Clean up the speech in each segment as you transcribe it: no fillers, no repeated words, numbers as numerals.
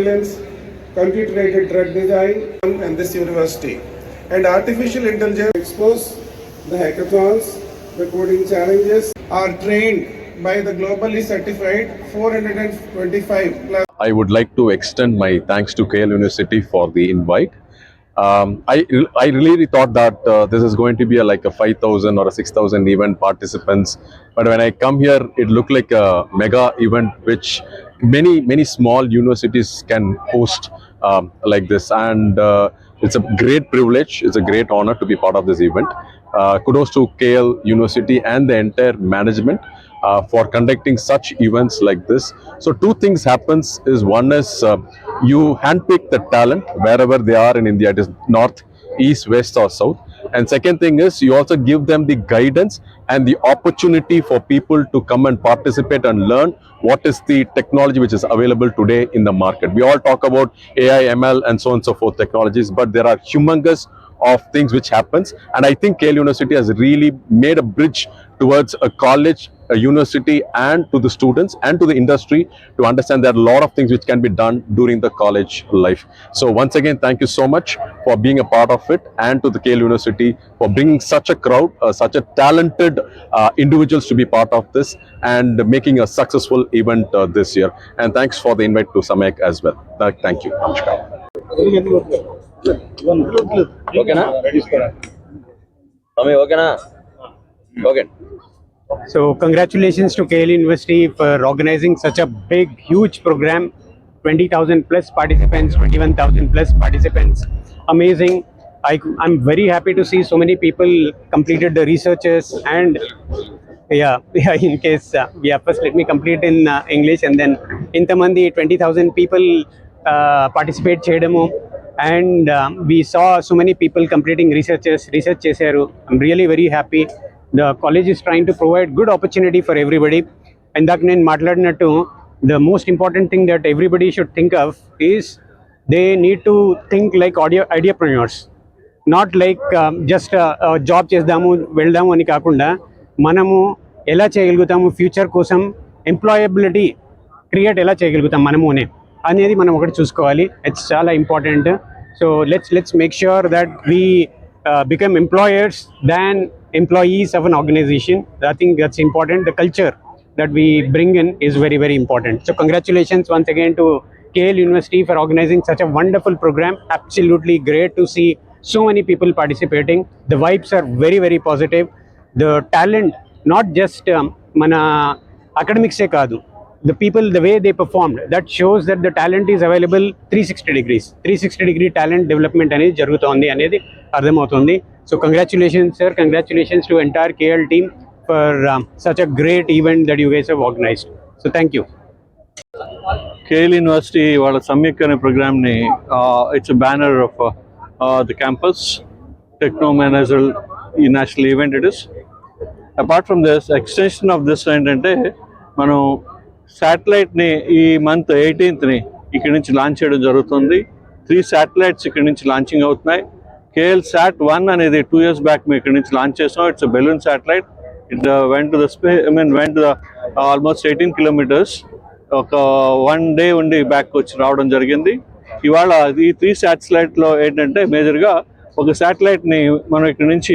surveillance, computer-aided drug design, and this university. And artificial intelligence expose the hackathons, the coding challenges are trained by the globally certified 425 plus. I would like to extend my thanks to KL University for the invite. I really thought that this is going to be like a 5,000 or a 6,000 event participants, but when I come here, it looked like a mega event which many small universities can host like this, and it's a great privilege. It's a great honor to be part of this event. Kudos to KL University and the entire management for conducting such events like this. So two things happens is one is you handpick the talent wherever they are in India, it is north, east, west or south. And second thing is you also give them the guidance and the opportunity for people to come and participate and learn what is the technology which is available today in the market. We all talk about AI, ML and so on and so forth technologies, but there are humongous of things which happens, and I think KL University has really made a bridge towards a college, a university, and to the students and to the industry to understand there are a lot of things which can be done during the college life. So once again, thank you so much for being a part of it, and to the KL University for bringing such a crowd, such a talented individuals to be part of this and making a successful event this year. And thanks for the invite to Samek as well. Thank you. Namaskar. Okay. So congratulations to KL University for organizing such a big, huge program. 20,000 plus participants, 21,000 plus participants. Amazing. I'm very happy to see so many people completed the researches, and in case first let me complete in English, and then intamandi 20,000 people participate chedamu, and we saw so many people completing research chesaru. I'm really very happy. The college is trying to provide good opportunity for everybody. Indak nenu maatladinattu, the most important thing that everybody should think of is they need to think like ideapreneurs, not like just job చేద్దాము వెళ్దాము అని కాకుండా మనము ఎలా చేయగలుగుతాము future కోసం employability create ఎలా చేయగలుగుతాం మనము అనేది మనం ఒకటి చూసుకోవాలి. ఇట్స్ చాలా important. So let's make sure that we become employers than employees of an organization. I think that's important. The culture that we bring in is very, very important. So congratulations once again to KL University for organizing such a wonderful program. Absolutely great to see so many people participating. The vibes are very, very positive. The talent, not just mana academics se kaadu, the people, the way they performed, that shows that the talent is available 360-degree talent development అనేది జరుగుతోంది అనేది అర్థమవుతుంది. So congratulations sir, congratulations to entire KL team for such a great event that you guys have organized. So thank you. KL University వాళ్ళ సమ్యక్ అనే ప్రోగ్రామ్ని it's banner of the campus techno manager ఈ national event it is. Apart from this, extension of this ఏంటంటే మనం శాటిలైట్ని ఈ month 18th ఇక్కడి నుంచి launch చేయడం జరుగుతుంది. 3 శాటిలైట్స్ ఇక్కడి నుంచి లాంచింగ్ అవుతున్నాయి. KL Sat-1 అనేది 2 years బ్యాక్ మేము ఇక్కడి నుంచి లాంచ్ చేసాం. It's balloon satellite. It went to the almost 18 kilometers. ఒక 1 day ఉండి బ్యాక్ వచ్చి రావడం జరిగింది. ఇవాళ ఈ 3 శాటిలైట్లో ఏంటంటే మేజర్గా ఒక శాటిలైట్ని మనం ఇక్కడి నుంచి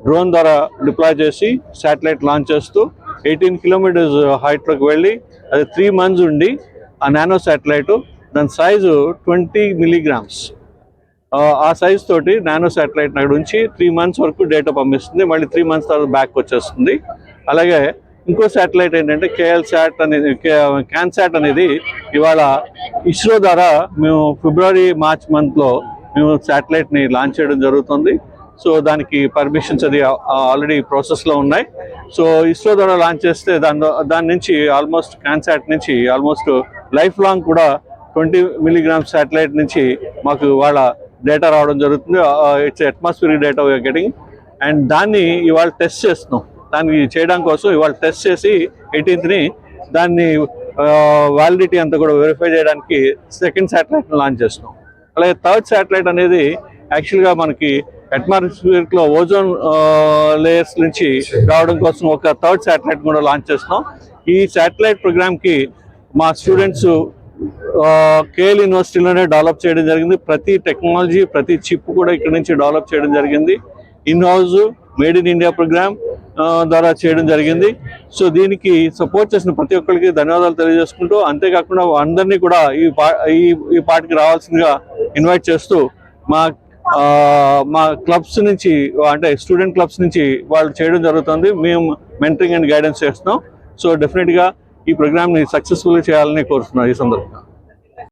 డ్రోన్ ద్వారా డిప్లాయ్ చేసి శాటిలైట్ లాంచ్ చేస్తూ 18 kilometers హైట్లోకి వెళ్ళి అది 3 months ఉండి ఆ నానో శాటిలైట్, దాని సైజు 20 milligrams, ఆ సైజ్ తోటి నానో శాటిలైట్ అక్కడ ఉంచి 3 months వరకు డేటా పంపిస్తుంది. మళ్ళీ 3 months తర్వాత బ్యాక్ వచ్చేస్తుంది. అలాగే ఇంకో శాటిలైట్ ఏంటంటే KL-SAT అనేది, CANSAT అనేది ఇవాళ ఇస్రో ద్వారా మేము February-March monthలో మేము శాటిలైట్ని లాంచ్ చేయడం జరుగుతుంది. సో దానికి పర్మిషన్స్ అది ఆల్రెడీ ప్రాసెస్లో ఉన్నాయి. సో ఇస్రో ద్వారా లాంచ్ చేస్తే దాని నుంచి ఆల్మోస్ట్ CANSAT నుంచి ఆల్మోస్ట్ లైఫ్ లాంగ్ కూడా 20 milligrams శాటిలైట్ నుంచి మాకు వాళ్ళ డేటా రావడం జరుగుతుంది. It's atmospheric data we are getting, and దాన్ని ఇవాళ టెస్ట్ చేస్తున్నాం. దానికి చేయడం కోసం ఇవాళ టెస్ట్ చేసి 18th దాన్ని వ్యాలిడిటీ అంతా కూడా వెరిఫై చేయడానికి సెకండ్ శాటిలైట్ని లాంచ్ చేస్తున్నాం. అలాగే థర్డ్ శాటిలైట్ అనేది యాక్చువల్గా మనకి అట్మాస్ఫియర్లో ఓజోన్ లేయర్స్ నుంచి రావడం కోసం ఒక థర్డ్ శాటిలైట్ కూడా లాంచ్ చేస్తున్నాం. ఈ శాటిలైట్ ప్రోగ్రామ్కి మా స్టూడెంట్స్ కేఎల్ యూనివర్సిటీలోనే డెవలప్ చేయడం జరిగింది. ప్రతి టెక్నాలజీ, ప్రతి చిప్ కూడా ఇక్కడ నుంచి డెవలప్ చేయడం జరిగింది. In house made in India programme ద్వారా చేయడం జరిగింది. సో దీనికి సపోర్ట్ చేసిన ప్రతి ఒక్కరికి ధన్యవాదాలు తెలియజేసుకుంటూ, అంతేకాకుండా అందరినీ కూడా ఈ పార్టీకి రావాల్సిందిగా ఇన్వైట్ చేస్తూ మా క్లబ్స్ నుంచి, అంటే స్టూడెంట్ క్లబ్స్ నుంచి వాళ్ళు చేయడం జరుగుతుంది. మేము మెంటరింగ్ అండ్ గైడెన్స్ చేస్తున్నాం. సో డెఫినెట్గా ఈ ప్రోగ్రామ్ని సక్సెస్ఫుల్గా చేయాలని కోరుతున్నాం ఈ సందర్భంగా.